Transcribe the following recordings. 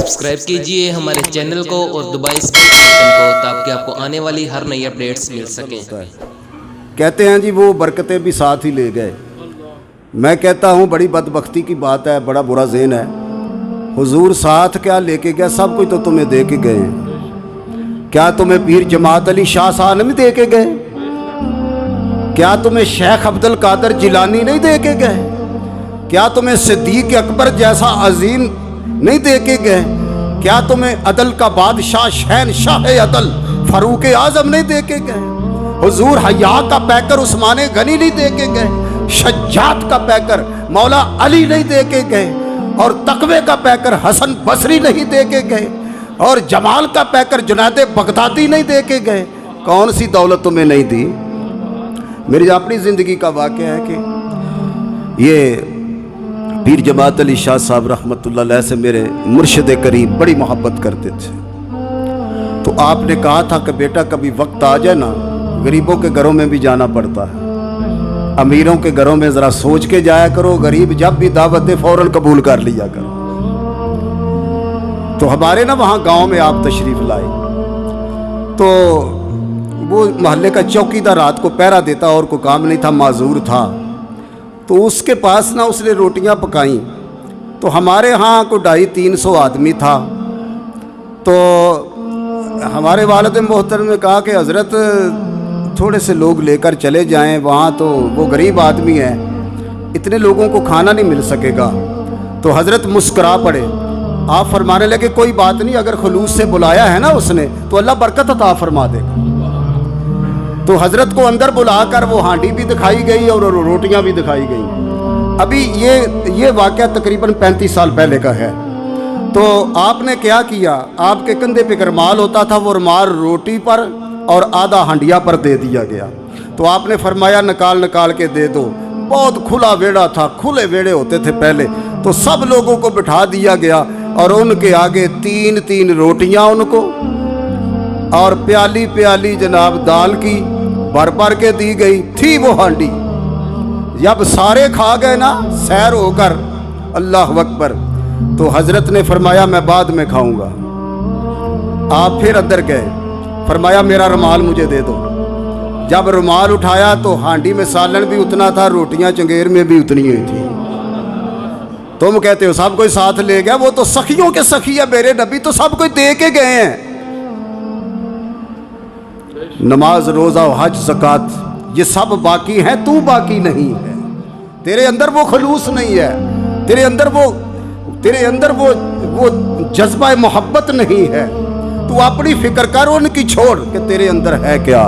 Subscribe कीजिए हमारे channel को और दबाइए इस बेल आइकन को ताकि आपको आने वाली हर नई अपडेट्स मिल सकें। कहते हैं जी वो बरकतें भी साथ ही ले गए। मैं कहता हूँ बड़ी बदबख्ती की बात है, बड़ा बुरा ज़हन है। हुजूर साथ क्या लेके गया, सब कुछ तो तुम्हें दे के गए हैं। क्या तुम्हें पीर जमात अली शाह साहब नहीं दे के गए? क्या तुम्हें शेख अब्दुल कादर जिलानी नहीं दे के गए? क्या तुम्हें सिद्दीक अकबर जैसा अजीम नहीं दे के गए? क्या तुम्हें अदल का बादशाह शहनशाह अदल फारूक आजम नहीं दे के गए? हुजूर हया का पैकर उस्मान गनी नहीं दे के गए? शज्जात का पैकर मौला अली नहीं दे के गए? और तकवे का पैकर हसन बसरी नहीं दे के गए? और जमाल का पैकर जुनैद बगदादी नहीं दे के गए? कौन सी दौलत तुम्हें नहीं दी? मेरी अपनी ज़िंदगी का वाक़या है कि ये पीर जमात अली शाह साहब रहमतुल्लाह अलैह से मेरे मुर्शिद करीम बड़ी मोहब्बत करते थे। तो आपने कहा था कि बेटा कभी वक्त आ जाए ना, गरीबों के घरों में भी जाना पड़ता है, अमीरों के घरों में ज़रा सोच के जाया करो, गरीब जब भी दावत दे फ़ौरन कबूल कर लिया करो। तो हमारे ना वहाँ गांव में आप तशरीफ़ लाए, तो वो मोहल्ले का चौकीदार रात को पहरा देता और कोई काम नहीं था, माजूर था। तो उसके पास ना उसने रोटियां पकाई। तो हमारे यहाँ को 250-300 आदमी था। तो हमारे वालिद मोहतरम ने कहा कि हज़रत थोड़े से लोग लेकर चले जाएं, वहाँ तो वो गरीब आदमी है, इतने लोगों को खाना नहीं मिल सकेगा। तो हज़रत मुस्करा पड़े। आप फरमाने लगे कोई बात नहीं, अगर खुलूस से बुलाया है ना उसने तो अल्लाह बरकत अता फरमा देगा। तो हज़रत को अंदर बुलाकर वो हांडी भी दिखाई गई और रोटियां भी दिखाई गई। अभी ये वाक़या तकरीबन 35 साल पहले का है। तो आपने क्या किया, आपके कंधे पे रुमाल होता था, वो रुमाल रोटी पर और आधा हांडिया पर दे दिया गया। तो आपने फरमाया निकाल निकाल के दे दो। बहुत खुला वेड़ा था, खुले वेड़े होते थे पहले। तो सब लोगों को बिठा दिया गया और उनके आगे 3-3 रोटियां उनको और प्याली प्याली जनाब दाल की भर भर के दी गई थी वो हांडी। जब सारे खा गए ना सैर होकर, अल्लाह अकबर, तो हजरत ने फरमाया मैं बाद में खाऊंगा। आप फिर अंदर गए, फरमाया मेरा रुमाल मुझे दे दो। जब रुमाल उठाया तो हांडी में सालन भी उतना था, रोटियां चंगेर में भी उतनी ही थी। तुम कहते हो सब कोई साथ ले गया, वो तो सखियों के सखी है मेरे नबी, तो सब कोई दे के गए हैं। नमाज रोज़ा हज ज़कात ये सब बाकी हैं, तू बाकी नहीं है। तेरे अंदर वो खलूस नहीं है, तेरे अंदर वो जज्बा मोहब्बत नहीं है। तू अपनी फिक्र कर उनकी छोड़ कि तेरे अंदर है क्या।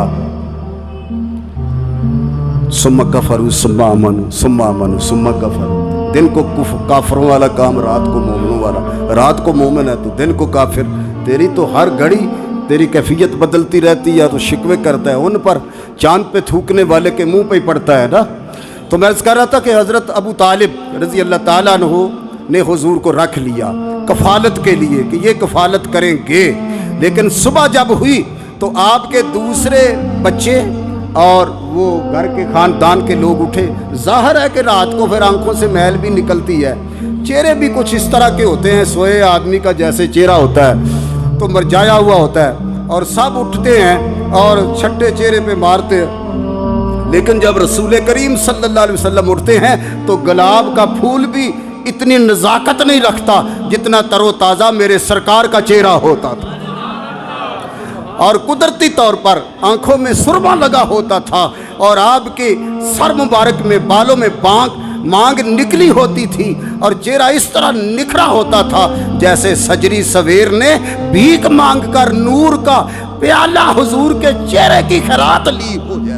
सुम्मा कफरू सुम्मा अमनु सुम्मा अमनु सुम्मा कफरू। दिन को काफरों वाला काम, रात को मोमिनों वाला। रात को मोमिन है तो दिन को काफिर। तेरी तो हर घड़ी तेरी कैफियत बदलती रहती है, तो शिकवे करता है उन पर। चांद पे थूकने वाले के मुंह पे ही पड़ता है ना। तो मैं कह रहा था कि हज़रत अबू तालिब रज़ी अल्लाह ताला अन्हु ने हुजूर को रख लिया कफ़ालत के लिए कि ये कफ़ालत करेंगे। लेकिन सुबह जब हुई तो आपके दूसरे बच्चे और वो घर के ख़ानदान के लोग उठे। ज़ाहिर है कि रात को फिर आंखों से मैल भी निकलती है, चेहरे भी कुछ इस तरह के होते हैं, सोए आदमी का जैसे चेहरा होता है तो मरझाया हुआ होता है। और सब उठते हैं और छट्टे चेहरे पे मारते हैं। लेकिन जब रसूल करीम सल्लल्लाहु अलैहि वसल्लम उठते हैं तो गुलाब का फूल भी इतनी नज़ाकत नहीं रखता जितना तरोताज़ा मेरे सरकार का चेहरा होता था। और कुदरती तौर पर आंखों में सुरमा लगा होता था और आपके सर मुबारक में बालों में मांग निकली होती थी और चेहरा इस तरह निखरा होता था जैसे सजरी सवेर ने भीख मांग कर नूर का प्याला हुजूर के चेहरे की खैरात ली हो जाए।